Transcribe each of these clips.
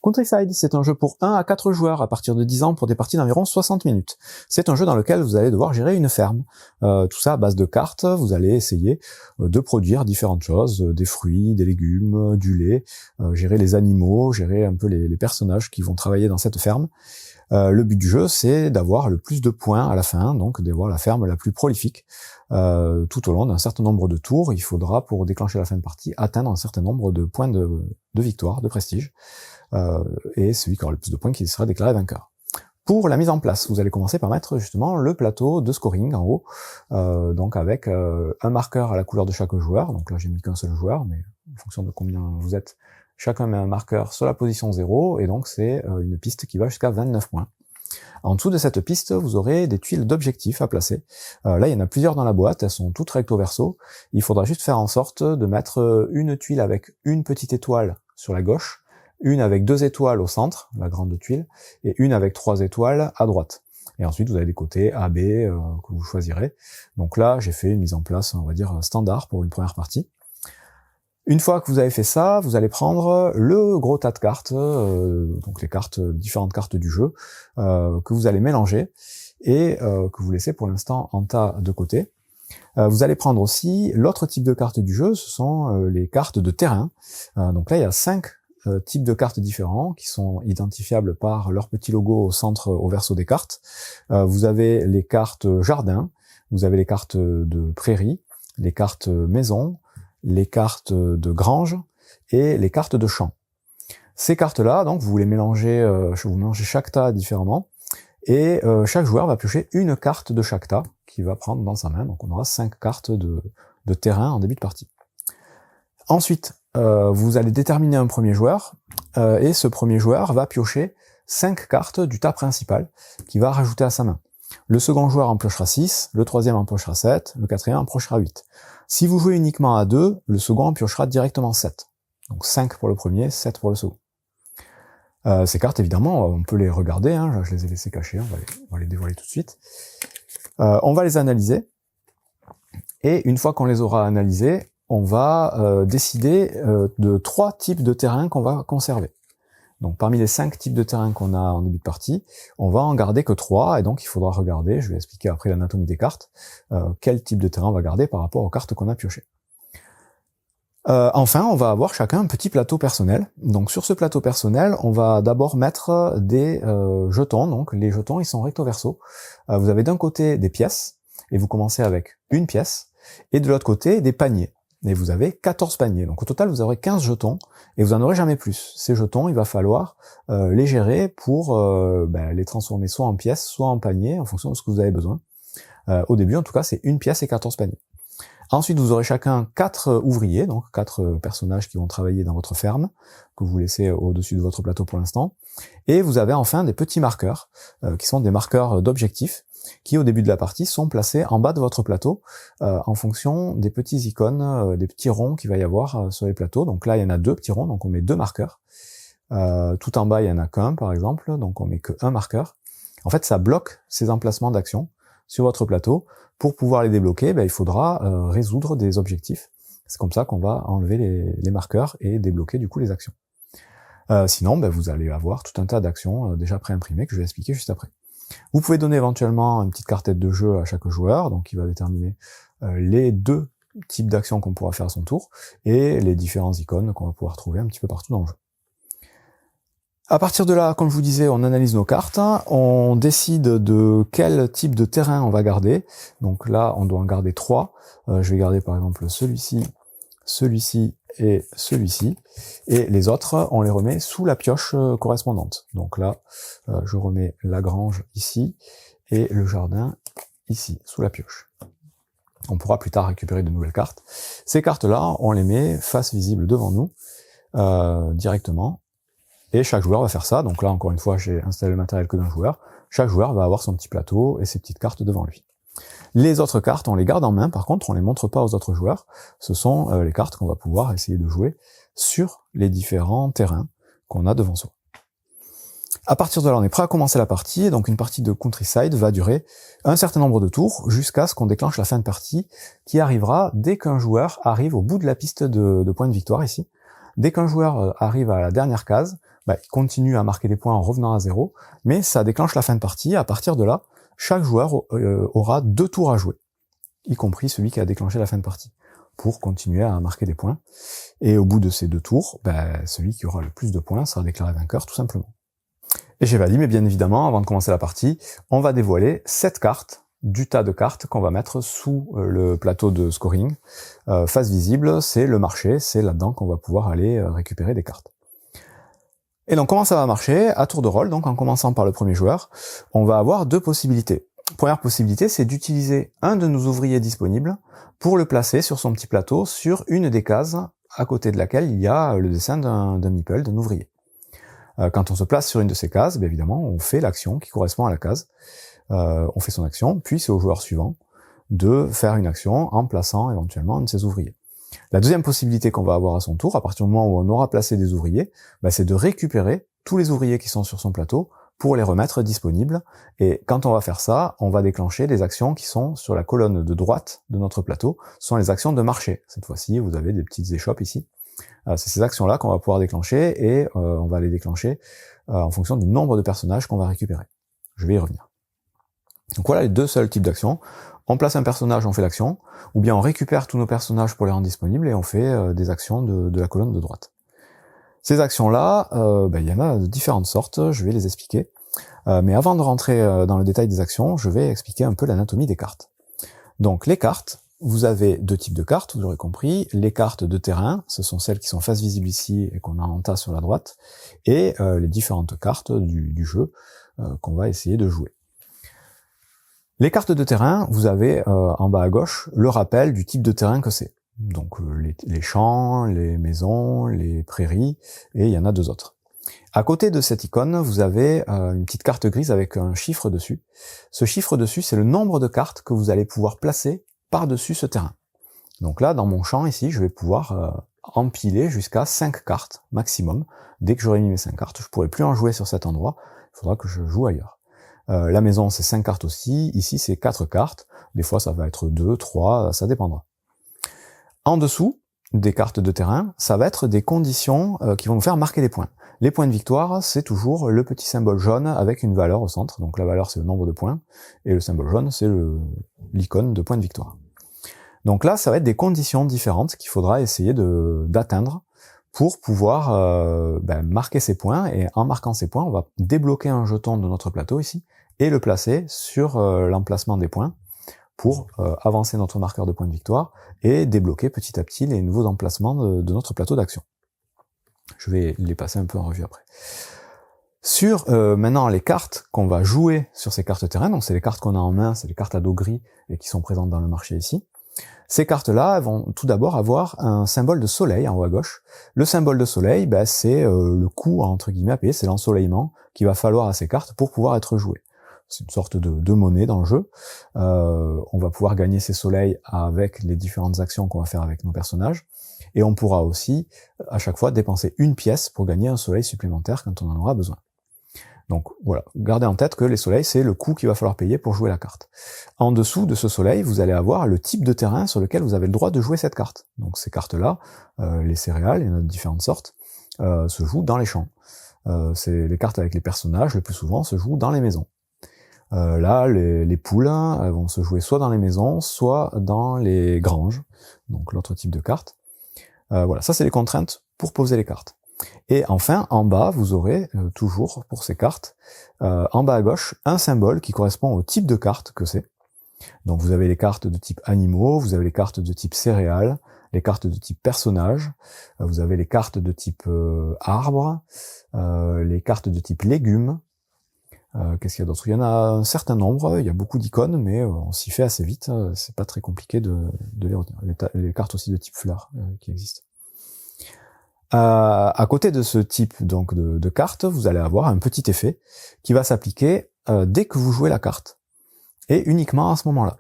Countryside, c'est un jeu pour 1 à 4 joueurs à partir de 10 ans pour des parties d'environ 60 minutes. C'est un jeu dans lequel vous allez devoir gérer une ferme. Tout ça à base de cartes, vous allez essayer de produire différentes choses, des fruits, des légumes, du lait, gérer les animaux, gérer un peu les personnages qui vont travailler dans cette ferme. Le but du jeu, c'est d'avoir le plus de points à la fin, donc d'avoir la ferme la plus prolifique. Tout au long d'un certain nombre de tours, il faudra, pour déclencher la fin de partie, atteindre un certain nombre de points de victoire, de prestige. Et celui qui aura le plus de points qui sera déclaré vainqueur. Pour la mise en place, vous allez commencer par mettre justement le plateau de scoring en haut, donc avec un marqueur à la couleur de chaque joueur. Donc là, j'ai mis qu'un seul joueur, mais en fonction de combien vous êtes, chacun met un marqueur sur la position 0, et donc c'est une piste qui va jusqu'à 29 points. En dessous de cette piste, vous aurez des tuiles d'objectifs à placer. Là, il y en a plusieurs dans la boîte, elles sont toutes recto verso. Il faudra juste faire en sorte de mettre une tuile avec une petite étoile sur la gauche, une avec 2 étoiles au centre, la grande tuile, et une avec 3 étoiles à droite. Et ensuite, vous avez des côtés A, B que vous choisirez. Donc là, j'ai fait une mise en place, on va dire, standard pour une première partie. Une fois que vous avez fait ça, vous allez prendre le gros tas de cartes, donc les cartes, différentes cartes du jeu, que vous allez mélanger et que vous laissez pour l'instant en tas de côté. Vous allez prendre aussi l'autre type de cartes du jeu, ce sont les cartes de terrain. Donc là, il y a 5 types de cartes différents qui sont identifiables par leur petit logo au centre, au verso des cartes. Vous avez les cartes jardin, vous avez les cartes de prairie, les cartes maison, les cartes de grange et les cartes de champ. Ces cartes-là, donc, vous les mélangez, vous mélangez chaque tas différemment, et chaque joueur va piocher une carte de chaque tas qu'il va prendre dans sa main. Donc on aura 5 cartes de terrain en début de partie. Ensuite, vous allez déterminer un premier joueur, et ce premier joueur va piocher 5 cartes du tas principal qu'il va rajouter à sa main. Le second joueur en piochera 6, le troisième en piochera 7, le quatrième en piochera 8. Si vous jouez uniquement à 2, le second en piochera directement 7. Donc 5 pour le premier, 7 pour le second. Ces cartes, évidemment, on peut les regarder, hein, je les ai laissées cachées, on va les dévoiler tout de suite. On va les analyser, et une fois qu'on les aura analysées, on va décider de 3 types de terrains qu'on va conserver. Donc parmi les 5 types de terrains qu'on a en début de partie, on va en garder que 3, et donc il faudra regarder, je vais expliquer après l'anatomie des cartes, quel type de terrain on va garder par rapport aux cartes qu'on a piochées. Enfin, on va avoir chacun un petit plateau personnel. Donc sur ce plateau personnel, on va d'abord mettre des jetons. Donc les jetons, ils sont recto verso. Vous avez d'un côté des pièces, et vous commencez avec une pièce, et de l'autre côté des paniers. Et vous avez 14 paniers. Donc au total, vous aurez 15 jetons, et vous en aurez jamais plus. Ces jetons, il va falloir les gérer pour les transformer soit en pièces, soit en paniers, en fonction de ce que vous avez besoin. Au début, en tout cas, c'est une pièce et 14 paniers. Ensuite, vous aurez chacun 4 ouvriers, donc 4 personnages qui vont travailler dans votre ferme, que vous laissez au-dessus de votre plateau pour l'instant. Et vous avez enfin des petits marqueurs, qui sont des marqueurs d'objectifs, qui au début de la partie sont placés en bas de votre plateau, en fonction des petits icônes, des petits ronds qu'il va y avoir sur les plateaux. Donc là, il y en a 2 petits ronds, donc on met 2 marqueurs. Tout en bas, il y en a qu'un, par exemple, donc on met que 1 marqueur. En fait, ça bloque ces emplacements d'action sur votre plateau. Pour pouvoir les débloquer, il faudra résoudre des objectifs. C'est comme ça qu'on va enlever les marqueurs et débloquer du coup les actions. Sinon, vous allez avoir tout un tas d'actions déjà préimprimées que je vais expliquer juste après. Vous pouvez donner éventuellement une petite cartette de jeu à chaque joueur, donc qui va déterminer les 2 types d'actions qu'on pourra faire à son tour, et les différents icônes qu'on va pouvoir trouver un petit peu partout dans le jeu. À partir de là, comme je vous disais, on analyse nos cartes, on décide de quel type de terrain on va garder. Donc là, on doit en garder 3. Je vais garder par exemple celui-ci, celui-ci et celui-ci. Et les autres, on les remet sous la pioche correspondante. Donc là, je remets la grange ici et le jardin ici, sous la pioche. On pourra plus tard récupérer de nouvelles cartes. Ces cartes-là, on les met face visible devant nous, directement. Et chaque joueur va faire ça. Donc là, encore une fois, j'ai installé le matériel que d'un joueur. Chaque joueur va avoir son petit plateau et ses petites cartes devant lui. Les autres cartes, on les garde en main. Par contre, on les montre pas aux autres joueurs. Ce sont les cartes qu'on va pouvoir essayer de jouer sur les différents terrains qu'on a devant soi. À partir de là, on est prêt à commencer la partie. Et donc, une partie de Countryside va durer un certain nombre de tours jusqu'à ce qu'on déclenche la fin de partie qui arrivera dès qu'un joueur arrive au bout de la piste de points de victoire ici. Dès qu'un joueur arrive à la dernière case, il continue à marquer des points en revenant à 0, mais ça déclenche la fin de partie. À partir de là, chaque joueur aura 2 tours à jouer, y compris celui qui a déclenché la fin de partie, pour continuer à marquer des points. Et au bout de ces 2 tours, celui qui aura le plus de points sera déclaré vainqueur, tout simplement. Et j'ai pas dit, mais bien évidemment, avant de commencer la partie, on va dévoiler 7 cartes du tas de cartes qu'on va mettre sous le plateau de scoring. Face visible, c'est le marché, c'est là-dedans qu'on va pouvoir aller récupérer des cartes. Et donc comment ça va marcher? À tour de rôle, donc en commençant par le premier joueur, on va avoir 2 possibilités. Première possibilité, c'est d'utiliser un de nos ouvriers disponibles pour le placer sur son petit plateau sur une des cases à côté de laquelle il y a le dessin d'un meeple, d'un ouvrier. Quand on se place sur une de ces cases, bien évidemment, on fait l'action qui correspond à la case. On fait son action, puis c'est au joueur suivant de faire une action en plaçant éventuellement un de ses ouvriers. La deuxième possibilité qu'on va avoir à son tour, à partir du moment où on aura placé des ouvriers, c'est de récupérer tous les ouvriers qui sont sur son plateau pour les remettre disponibles. Et quand on va faire ça, on va déclencher les actions qui sont sur la colonne de droite de notre plateau. Ce sont les actions de marché. Cette fois-ci, vous avez des petites échoppes ici. C'est ces actions-là qu'on va pouvoir déclencher et on va les déclencher en fonction du nombre de personnages qu'on va récupérer. Je vais y revenir. Donc voilà les 2 seuls types d'actions. On place un personnage, on fait l'action, ou bien on récupère tous nos personnages pour les rendre disponibles et on fait des actions de la colonne de droite. Ces actions-là, il y en a de différentes sortes, je vais les expliquer. Mais avant de rentrer dans le détail des actions, je vais expliquer un peu l'anatomie des cartes. Donc les cartes, vous avez 2 types de cartes, vous l'aurez compris. Les cartes de terrain, ce sont celles qui sont face visible ici et qu'on a en tas sur la droite, et les différentes cartes du jeu qu'on va essayer de jouer. Les cartes de terrain, vous avez en bas à gauche le rappel du type de terrain que c'est. Donc les champs, les maisons, les prairies, et il y en a 2 autres. À côté de cette icône, vous avez une petite carte grise avec un chiffre dessus. Ce chiffre dessus, c'est le nombre de cartes que vous allez pouvoir placer par-dessus ce terrain. Donc là, dans mon champ ici, je vais pouvoir empiler jusqu'à 5 cartes maximum. Dès que j'aurai mis mes 5 cartes, je ne pourrai plus en jouer sur cet endroit, il faudra que je joue ailleurs. La maison, c'est 5 cartes aussi. Ici, c'est 4 cartes. Des fois, ça va être 2, 3, ça dépendra. En dessous des cartes de terrain, ça va être des conditions qui vont nous faire marquer des points. Les points de victoire, c'est toujours le petit symbole jaune avec une valeur au centre. Donc la valeur, c'est le nombre de points. Et le symbole jaune, c'est l'icône de points de victoire. Donc là, ça va être des conditions différentes qu'il faudra essayer d'atteindre pour pouvoir marquer ces points. Et en marquant ces points, on va débloquer un jeton de notre plateau ici et le placer sur l'emplacement des points pour avancer notre marqueur de points de victoire et débloquer petit à petit les nouveaux emplacements de notre plateau d'action. Je vais les passer un peu en revue après. Sur maintenant les cartes qu'on va jouer sur ces cartes terrain, donc c'est les cartes qu'on a en main, c'est les cartes à dos gris et qui sont présentes dans le marché ici. Ces cartes-là vont tout d'abord avoir un symbole de soleil en haut à gauche. Le symbole de soleil, c'est le coût entre guillemets à payer, c'est l'ensoleillement qu'il va falloir à ces cartes pour pouvoir être joué. C'est une sorte de monnaie dans le jeu. On va pouvoir gagner ces soleils avec les différentes actions qu'on va faire avec nos personnages. Et on pourra aussi, à chaque fois, dépenser une pièce pour gagner un soleil supplémentaire quand on en aura besoin. Donc voilà, gardez en tête que les soleils, c'est le coût qu'il va falloir payer pour jouer la carte. En dessous de ce soleil, vous allez avoir le type de terrain sur lequel vous avez le droit de jouer cette carte. Donc ces cartes-là, les céréales, il y en a de différentes sortes, se jouent dans les champs. C'est les cartes avec les personnages, le plus souvent, se jouent dans les maisons. Là, les poules vont se jouer soit dans les maisons, soit dans les granges, donc l'autre type de carte. Voilà, ça c'est les contraintes pour poser les cartes. Et enfin, en bas, vous aurez toujours, pour ces cartes, en bas à gauche, un symbole qui correspond au type de carte que c'est. Donc vous avez les cartes de type animaux, vous avez les cartes de type céréales, les cartes de type personnage, vous avez les cartes de type arbre, les cartes de type légumes. Qu'est-ce qu'il y a d'autre? Il y en a un certain nombre, il y a beaucoup d'icônes, mais on s'y fait assez vite, c'est pas très compliqué de les retenir. Les cartes aussi de type fleurs qui existent. À côté de ce type donc de carte, vous allez avoir un petit effet qui va s'appliquer dès que vous jouez la carte, et uniquement à ce moment-là.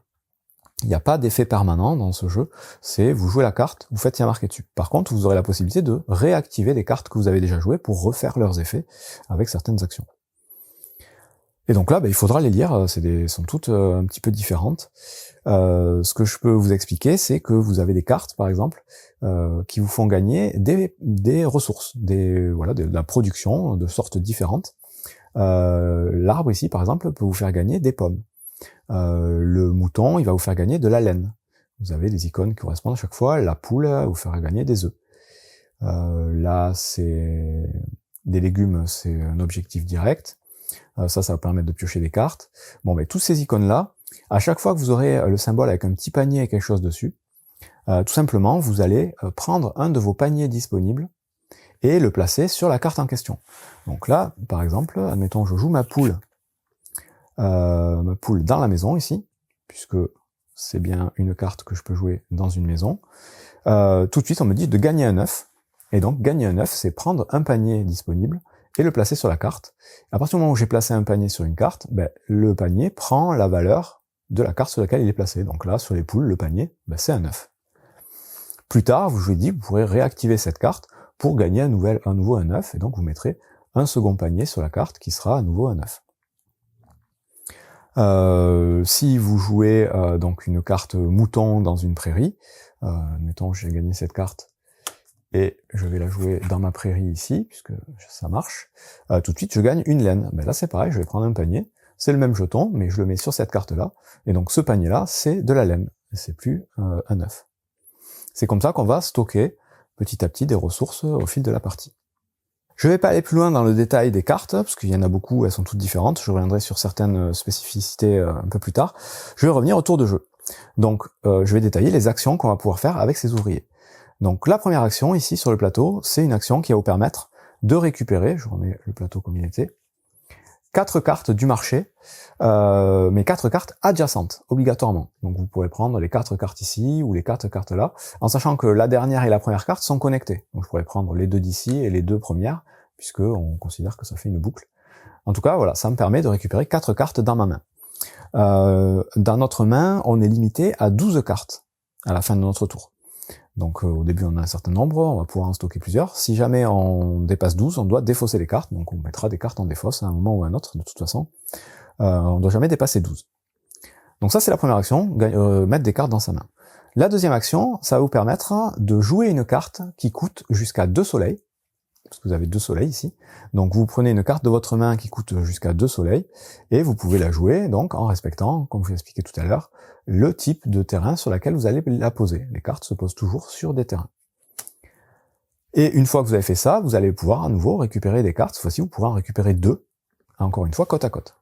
Il n'y a pas d'effet permanent dans ce jeu, c'est vous jouez la carte, vous faites y marquer dessus. Par contre, vous aurez la possibilité de réactiver des cartes que vous avez déjà jouées pour refaire leurs effets avec certaines actions. Et donc là, il faudra les lire, sont toutes un petit peu différentes. Ce que je peux vous expliquer, c'est que vous avez des cartes, par exemple, qui vous font gagner des ressources, de la production de sortes différentes. L'arbre ici, par exemple, peut vous faire gagner des pommes. Le mouton, il va vous faire gagner de la laine. Vous avez des icônes qui correspondent à chaque fois. La poule vous fera gagner des œufs. Là, c'est des légumes, c'est un objectif direct. Ça va permettre de piocher des cartes. Bon, tous ces icônes-là, à chaque fois que vous aurez le symbole avec un petit panier et quelque chose dessus, tout simplement, vous allez prendre un de vos paniers disponibles et le placer sur la carte en question. Donc là, par exemple, admettons, je joue ma poule dans la maison ici, puisque c'est bien une carte que je peux jouer dans une maison. Tout de suite, on me dit de gagner un œuf. Et donc, gagner un œuf, c'est prendre un panier disponible et le placer sur la carte. À partir du moment où j'ai placé un panier sur une carte, le panier prend la valeur de la carte sur laquelle il est placé. Donc là, sur les poules, le panier, c'est un œuf. Plus tard, je vous ai dit, vous pourrez réactiver cette carte pour gagner à nouveau un œuf, et donc vous mettrez un second panier sur la carte qui sera à nouveau un œuf. Si vous jouez donc une carte mouton dans une prairie, admettons j'ai gagné cette carte, et je vais la jouer dans ma prairie ici, puisque ça marche, tout de suite je gagne une laine. Là c'est pareil, je vais prendre un panier, c'est le même jeton, mais je le mets sur cette carte-là, et donc ce panier-là, c'est de la laine, et c'est plus un œuf. C'est comme ça qu'on va stocker petit à petit des ressources au fil de la partie. Je vais pas aller plus loin dans le détail des cartes, parce qu'il y en a beaucoup, elles sont toutes différentes, je reviendrai sur certaines spécificités un peu plus tard. Je vais revenir au tour de jeu. Donc je vais détailler les actions qu'on va pouvoir faire avec ces ouvriers. Donc la première action ici sur le plateau, c'est une action qui va vous permettre de récupérer, je remets le plateau comme il était, 4 cartes du marché, mais 4 cartes adjacentes, obligatoirement. Donc vous pourrez prendre les 4 cartes ici, ou les 4 cartes là, en sachant que la dernière et la première carte sont connectées. Donc je pourrais prendre les 2 d'ici et les 2 premières, puisque on considère que ça fait une boucle. En tout cas, voilà, ça me permet de récupérer 4 cartes dans ma main. Dans notre main, on est limité à 12 cartes à la fin de notre tour. Donc au début on a un certain nombre, on va pouvoir en stocker plusieurs. Si jamais on dépasse 12, on doit défausser les cartes, donc on mettra des cartes en défausse à un moment ou à un autre, de toute façon. On ne doit jamais dépasser 12. Donc ça c'est la première action, mettre des cartes dans sa main. La deuxième action, ça va vous permettre de jouer une carte qui coûte jusqu'à 2 soleils, parce que vous avez 2 soleils ici. Donc vous prenez une carte de votre main qui coûte jusqu'à 2 soleils, et vous pouvez la jouer donc en respectant, comme je vous l'ai expliqué tout à l'heure, le type de terrain sur lequel vous allez la poser. Les cartes se posent toujours sur des terrains. Et une fois que vous avez fait ça, vous allez pouvoir à nouveau récupérer des cartes. Cette fois-ci, vous pourrez en récupérer 2, encore une fois, côte à côte.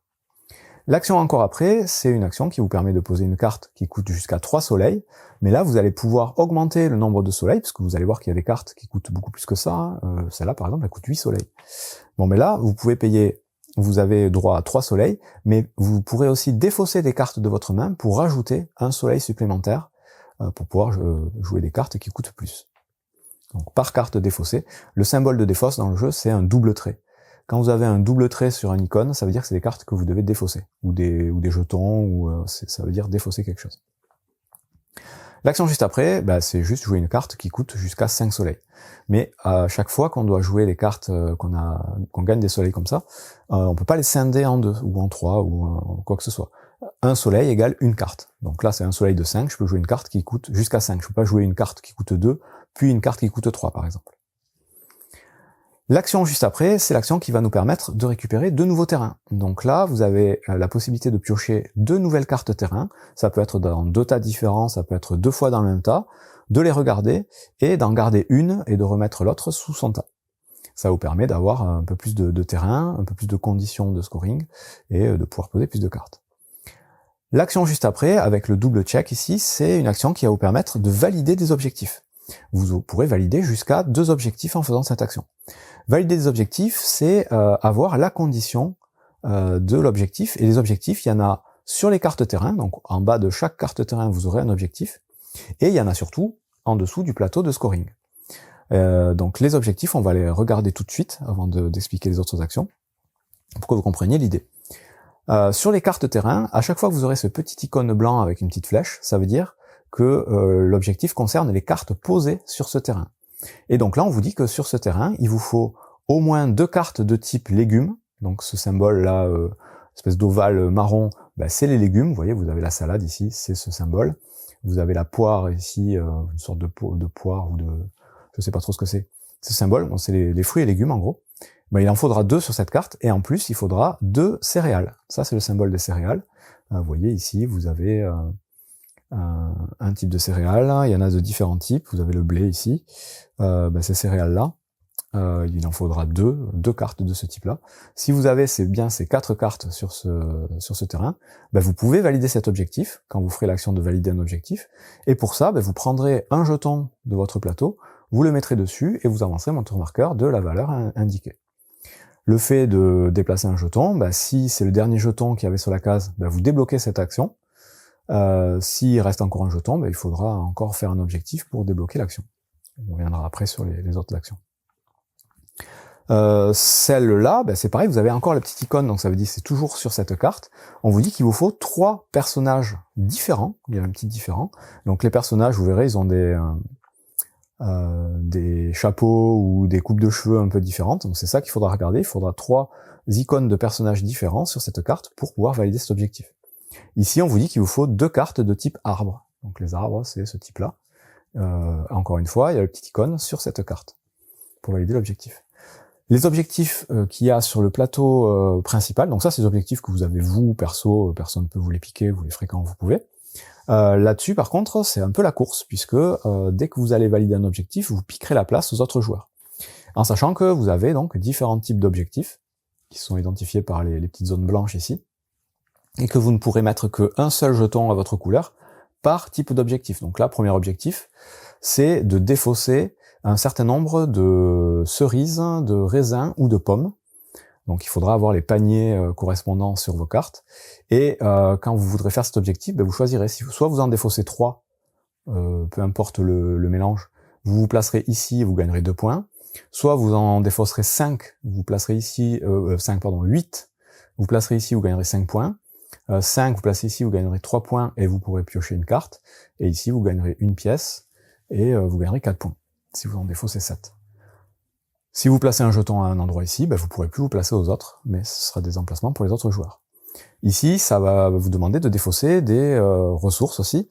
L'action encore après, c'est une action qui vous permet de poser une carte qui coûte jusqu'à 3 soleils, mais là, vous allez pouvoir augmenter le nombre de soleils, parce que vous allez voir qu'il y a des cartes qui coûtent beaucoup plus que ça. Celle-là, par exemple, elle coûte 8 soleils. Bon, mais là, vous pouvez payer, vous avez droit à 3 soleils, mais vous pourrez aussi défausser des cartes de votre main pour rajouter un soleil supplémentaire, pour pouvoir jouer des cartes qui coûtent plus. Donc, par carte défaussée, le symbole de défausse dans le jeu, c'est un double trait. Quand vous avez un double trait sur un icône, ça veut dire que c'est des cartes que vous devez défausser, ou des jetons, ou ça veut dire défausser quelque chose. L'action juste après, c'est juste jouer une carte qui coûte jusqu'à 5 soleils. Mais à chaque fois qu'on doit jouer les cartes qu'on gagne des soleils comme ça, on peut pas les scinder en 2, ou en 3, ou en quoi que ce soit. Un soleil égale une carte. Donc là, c'est un soleil de 5, je peux jouer une carte qui coûte jusqu'à 5. Je peux pas jouer une carte qui coûte 2, puis une carte qui coûte 3, par exemple. L'action juste après, c'est l'action qui va nous permettre de récupérer 2 nouveaux terrains. Donc là, vous avez la possibilité de piocher 2 nouvelles cartes terrain. Ça peut être dans 2 tas différents, ça peut être 2 fois dans le même tas, de les regarder et d'en garder une et de remettre l'autre sous son tas. Ça vous permet d'avoir un peu plus de terrain, un peu plus de conditions de scoring et de pouvoir poser plus de cartes. L'action juste après, avec le double check ici, c'est une action qui va vous permettre de valider des objectifs. Vous pourrez valider jusqu'à 2 objectifs en faisant cette action. Valider des objectifs, c'est avoir la condition de l'objectif. Et les objectifs, il y en a sur les cartes terrain. Donc en bas de chaque carte terrain, vous aurez un objectif. Et il y en a surtout en dessous du plateau de scoring. Donc les objectifs, on va les regarder tout de suite avant d'expliquer les autres actions, pour que vous compreniez l'idée. Sur les cartes terrain, à chaque fois que vous aurez ce petit icône blanc avec une petite flèche, ça veut dire que l'objectif concerne les cartes posées sur ce terrain. Et donc là, on vous dit que sur ce terrain, il vous faut au moins 2 cartes de type légumes. Donc ce symbole-là, espèce d'ovale marron, ben, c'est les légumes. Vous voyez, vous avez la salade ici, c'est ce symbole. Vous avez la poire ici, une sorte de poire ou de... je sais pas trop ce que c'est. Ce symbole, c'est les fruits et légumes en gros. Ben, il en faudra 2 sur cette carte, et en plus, il faudra 2 céréales. Ça, c'est le symbole des céréales. Vous voyez ici, vous avez un type de céréales, il y en a de différents types. Vous avez le blé ici. Ben, ces céréales-là, il en faudra 2 cartes de ce type-là. Si vous avez bien ces 4 cartes sur ce terrain, ben vous pouvez valider cet objectif quand vous ferez l'action de valider un objectif. Et pour ça, ben vous prendrez un jeton de votre plateau, vous le mettrez dessus et vous avancerez votre marqueur de la valeur indiquée. Le fait de déplacer un jeton, ben si c'est le dernier jeton qu'il y avait sur la case, ben vous débloquez cette action. S'il reste encore un jeton, ben il faudra encore faire un objectif pour débloquer l'action. On reviendra après sur les autres actions. Celle-là, ben c'est pareil, vous avez encore la petite icône, donc ça veut dire que c'est toujours sur cette carte. On vous dit qu'il vous faut 3 personnages différents, il y a un petit différent. Donc les personnages, vous verrez, ils ont des chapeaux ou des coupes de cheveux un peu différentes, donc c'est ça qu'il faudra regarder. Il faudra 3 icônes de personnages différents sur cette carte pour pouvoir valider cet objectif. Ici, on vous dit qu'il vous faut 2 cartes de type arbre. Donc les arbres, c'est ce type-là. Encore une fois, il y a la petite icône sur cette carte pour valider l'objectif. Les objectifs qu'il y a sur le plateau principal, donc ça c'est des objectifs que vous avez vous, perso, personne ne peut vous les piquer, vous les ferez quand vous pouvez. Là-dessus par contre, c'est un peu la course, puisque dès que vous allez valider un objectif, vous piquerez la place aux autres joueurs. En sachant que vous avez donc différents types d'objectifs, qui sont identifiés par les petites zones blanches ici, et que vous ne pourrez mettre qu'un seul jeton à votre couleur par type d'objectif. Donc là, premier objectif, c'est de défausser un certain nombre de cerises, de raisins ou de pommes. Donc il faudra avoir les paniers correspondants sur vos cartes. Et quand vous voudrez faire cet objectif, ben, vous choisirez. Soit vous en défaussez 3, peu importe le mélange, vous vous placerez ici et vous gagnerez 2 points. Soit vous en défausserez 5, vous placerez ici, 8, vous placerez ici, vous gagnerez 5 points. 5, vous placez ici, vous gagnerez 3 points et vous pourrez piocher une carte. Et ici, vous gagnerez une pièce et vous gagnerez 4 points. Si vous en défaussez 7. Si vous placez un jeton à un endroit ici, ben vous pourrez plus vous placer aux autres, mais ce sera des emplacements pour les autres joueurs. Ici, ça va vous demander de défausser des ressources aussi,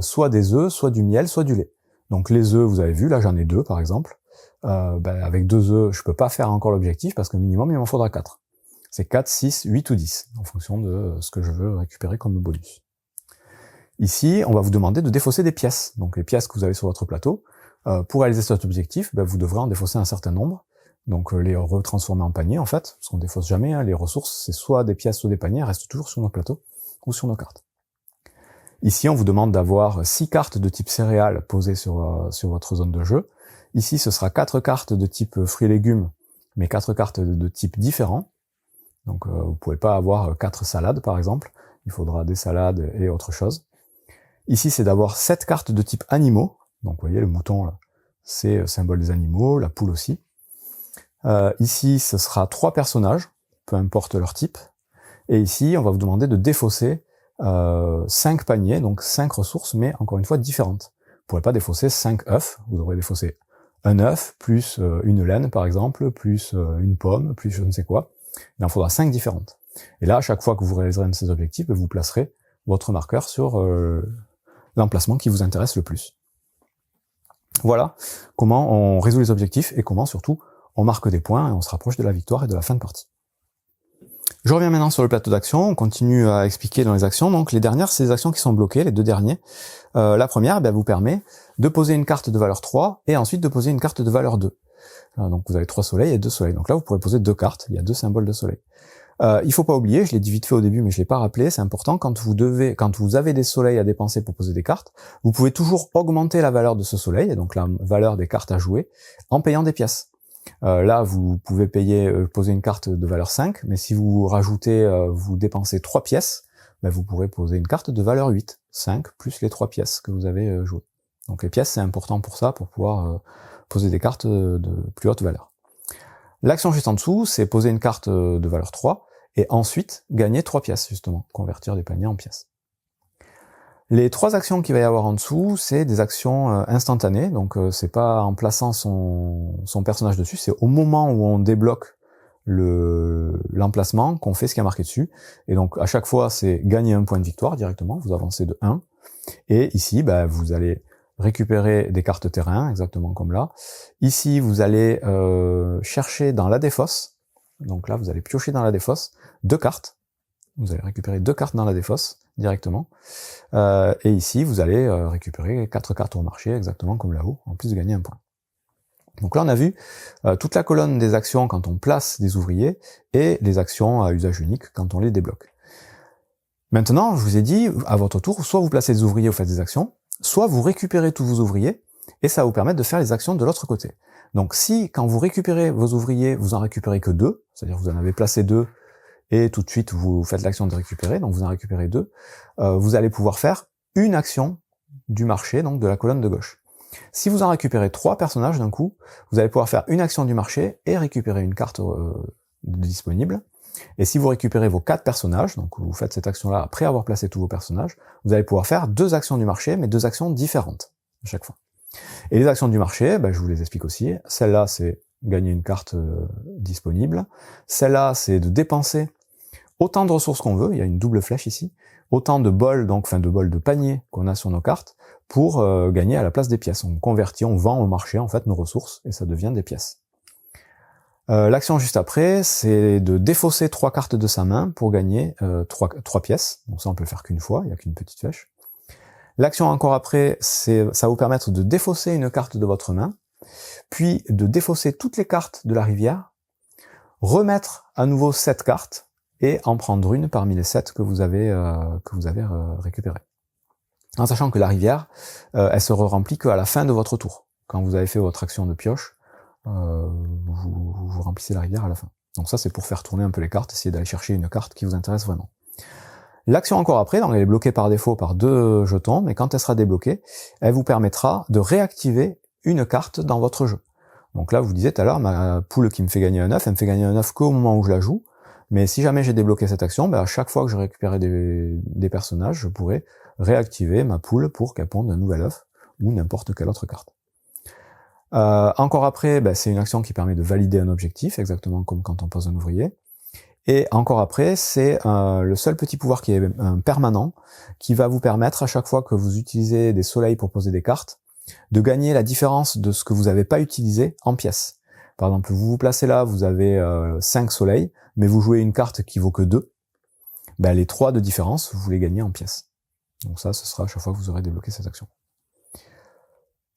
soit des œufs, soit du miel, soit du lait. Donc les œufs, vous avez vu, là j'en ai 2 par exemple. Avec 2 œufs, je peux pas faire encore l'objectif parce que minimum il m'en faudra 4. C'est 4, 6, 8 ou 10, en fonction de ce que je veux récupérer comme bonus. Ici, on va vous demander de défausser des pièces. Donc les pièces que vous avez sur votre plateau, pour réaliser cet objectif, vous devrez en défausser un certain nombre, donc les retransformer en panier en fait, parce qu'on défausse jamais, hein, les ressources c'est soit des pièces soit des paniers, elles restent toujours sur notre plateau ou sur nos cartes. Ici on vous demande d'avoir 6 cartes de type céréales posées sur votre zone de jeu. Ici ce sera 4 cartes de type fruits et légumes, mais 4 cartes de type différents. Donc vous pouvez pas avoir 4 salades par exemple, il faudra des salades et autre chose. Ici c'est d'avoir 7 cartes de type animaux. Donc vous voyez le mouton là, c'est le symbole des animaux, la poule aussi. Ici ce sera 3 personnages, peu importe leur type. Et ici on va vous demander de défausser 5 paniers, donc 5 ressources, mais encore une fois différentes. Vous ne pourrez pas défausser 5 œufs, vous devrez défausser un œuf, plus une laine par exemple, plus une pomme, plus je ne sais quoi. Il en faudra 5 différentes. Et là, à chaque fois que vous réaliserez un de ces objectifs, vous placerez votre marqueur sur l'emplacement qui vous intéresse le plus. Voilà comment on résout les objectifs et comment surtout on marque des points et on se rapproche de la victoire et de la fin de partie. Je reviens maintenant sur le plateau d'action, on continue à expliquer dans les actions. Donc les dernières, c'est les actions qui sont bloquées, les 2 derniers. La première vous permet de poser une carte de valeur 3 et ensuite de poser une carte de valeur 2. Donc vous avez 3 soleils et 2 soleils. Donc là vous pourrez poser 2 cartes, il y a 2 symboles de soleil. Il faut pas oublier, je l'ai dit vite fait au début mais je l'ai pas rappelé, c'est important, quand vous avez des soleils à dépenser pour poser des cartes, vous pouvez toujours augmenter la valeur de ce soleil, et donc la valeur des cartes à jouer, en payant des pièces. Là vous pouvez poser une carte de valeur 5, mais si vous rajoutez, vous dépensez 3 pièces, vous pourrez poser une carte de valeur 8, 5 plus les 3 pièces que vous avez jouées. Donc les pièces c'est important pour ça, pour pouvoir poser des cartes de plus haute valeur. L'action juste en dessous, c'est poser une carte de valeur 3, et ensuite gagner 3 pièces, justement, convertir des paniers en pièces. Les 3 actions qu'il va y avoir en dessous, c'est des actions instantanées, donc c'est pas en plaçant son personnage dessus, c'est au moment où on débloque l'emplacement qu'on fait ce qui est marqué dessus. Et donc à chaque fois, c'est gagner un point de victoire directement, vous avancez de 1. Et ici, vous allez récupérer des cartes terrain, exactement comme là. Ici, vous allez chercher dans la défausse. Donc là, vous allez piocher dans la défausse 2 cartes. Vous allez récupérer 2 cartes dans la défausse directement. Et ici, vous allez récupérer 4 cartes au marché, exactement comme là-haut, en plus de gagner un point. Donc là, on a vu toute la colonne des actions quand on place des ouvriers et les actions à usage unique quand on les débloque. Maintenant, je vous ai dit, à votre tour, soit vous placez des ouvriers, vous faites des actions, soit vous récupérez tous vos ouvriers et ça va vous permettre de faire les actions de l'autre côté. Donc si, quand vous récupérez vos ouvriers, vous en récupérez que 2, c'est-à-dire vous en avez placé 2 et tout de suite vous faites l'action de récupérer, donc vous en récupérez 2, vous allez pouvoir faire une action du marché, donc de la colonne de gauche. Si vous en récupérez 3 personnages d'un coup, vous allez pouvoir faire une action du marché et récupérer une carte disponible. Et si vous récupérez vos 4 personnages, donc vous faites cette action-là après avoir placé tous vos personnages, vous allez pouvoir faire 2 actions du marché, mais 2 actions différentes à chaque fois. Et les actions du marché, je vous les explique aussi. Celle-là, c'est gagner une carte disponible. Celle-là, c'est de dépenser autant de ressources qu'on veut, il y a une double flèche ici, autant de bols, de paniers qu'on a sur nos cartes, pour gagner à la place des pièces. On convertit, on vend au marché en fait nos ressources, et ça devient des pièces. L'action juste après, c'est de défausser 3 cartes de sa main pour gagner 3 pièces. Donc ça, on peut le faire qu'une fois, il n'y a qu'une petite flèche. L'action encore après, ça va vous permettre de défausser une carte de votre main, puis de défausser toutes les cartes de la rivière, remettre à nouveau 7 cartes, et en prendre une parmi les 7 que vous avez récupérées. En sachant que la rivière, elle se remplit qu'à la fin de votre tour. Quand vous avez fait votre action de pioche, vous remplissez la rivière à la fin. Donc ça, c'est pour faire tourner un peu les cartes, essayer d'aller chercher une carte qui vous intéresse vraiment. L'action encore après, donc elle est bloquée par défaut par 2 jetons, mais quand elle sera débloquée, elle vous permettra de réactiver une carte dans votre jeu. Donc là, vous disiez tout à l'heure, ma poule qui me fait gagner un œuf, elle me fait gagner un œuf qu'au moment où je la joue, mais si jamais j'ai débloqué cette action, à chaque fois que je récupérais des personnages, je pourrais réactiver ma poule pour qu'elle ponde un nouvel œuf, ou n'importe quelle autre carte. Encore après, c'est une action qui permet de valider un objectif, exactement comme quand on pose un ouvrier. Et encore après, c'est le seul petit pouvoir qui est permanent, qui va vous permettre, à chaque fois que vous utilisez des soleils pour poser des cartes, de gagner la différence de ce que vous n'avez pas utilisé en pièces. Par exemple, vous vous placez là, vous avez 5 soleils, mais vous jouez une carte qui vaut que 2, les 3 de différence, vous les gagnez en pièces. Donc ça, ce sera à chaque fois que vous aurez débloqué cette action.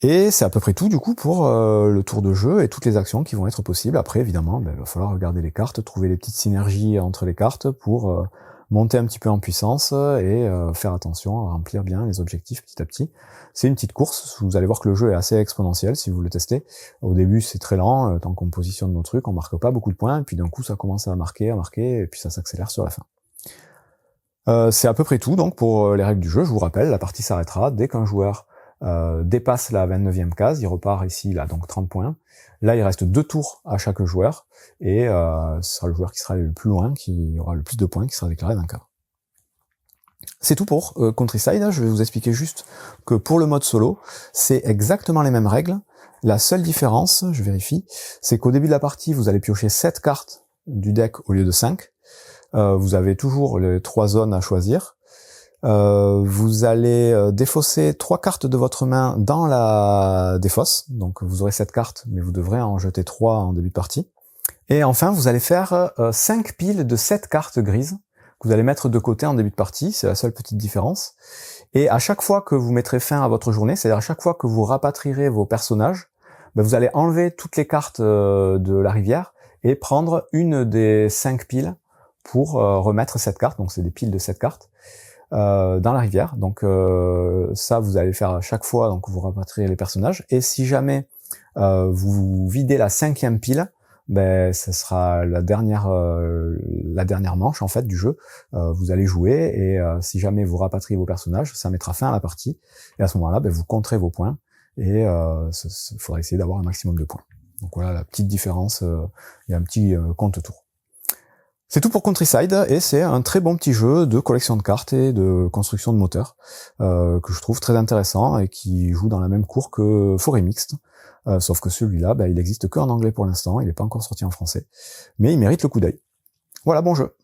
Et c'est à peu près tout du coup pour le tour de jeu et toutes les actions qui vont être possibles. Après, évidemment, il va falloir regarder les cartes, trouver les petites synergies entre les cartes pour monter un petit peu en puissance et faire attention à remplir bien les objectifs petit à petit. C'est une petite course, vous allez voir que le jeu est assez exponentiel si vous le testez. Au début, c'est très lent, tant qu'on positionne nos trucs, on marque pas beaucoup de points, et puis d'un coup, ça commence à marquer, et puis ça s'accélère sur la fin. C'est à peu près tout donc pour les règles du jeu. Je vous rappelle, la partie s'arrêtera dès qu'un joueur dépasse la 29e case, il repart ici, là, donc 30 points. Là, il reste 2 tours à chaque joueur, et ce sera le joueur qui sera le plus loin, qui aura le plus de points, qui sera déclaré vainqueur. C'est tout pour Countryside. Je vais vous expliquer juste que pour le mode solo, c'est exactement les mêmes règles. La seule différence, je vérifie, c'est qu'au début de la partie, vous allez piocher 7 cartes du deck au lieu de 5. Vous avez toujours les 3 zones à choisir. Vous allez défausser 3 cartes de votre main dans la défausse, donc vous aurez 7 cartes, mais vous devrez en jeter 3 en début de partie. Et enfin, vous allez faire 5 piles de 7 cartes grises, que vous allez mettre de côté en début de partie, c'est la seule petite différence. Et à chaque fois que vous mettrez fin à votre journée, c'est-à-dire à chaque fois que vous rapatrierez vos personnages, vous allez enlever toutes les cartes de la rivière et prendre une des 5 piles pour remettre cette carte, donc c'est des piles de 7 cartes, dans la rivière. Donc ça, vous allez faire à chaque fois, donc vous rapatriez les personnages, et si jamais vous videz la 5e pile, ce sera la dernière manche en fait du jeu. Vous allez jouer, et si jamais vous rapatriez vos personnages, ça mettra fin à la partie, et à ce moment-là, vous compterez vos points, et il faudra essayer d'avoir un maximum de points. Donc voilà la petite différence, il y a un petit compte-tour. C'est tout pour Countryside, et c'est un très bon petit jeu de collection de cartes et de construction de moteurs, que je trouve très intéressant et qui joue dans la même cour que Forêt Mixte. sauf que celui-là, il existe qu'en anglais pour l'instant, il n'est pas encore sorti en français, mais il mérite le coup d'œil. Voilà, bon jeu.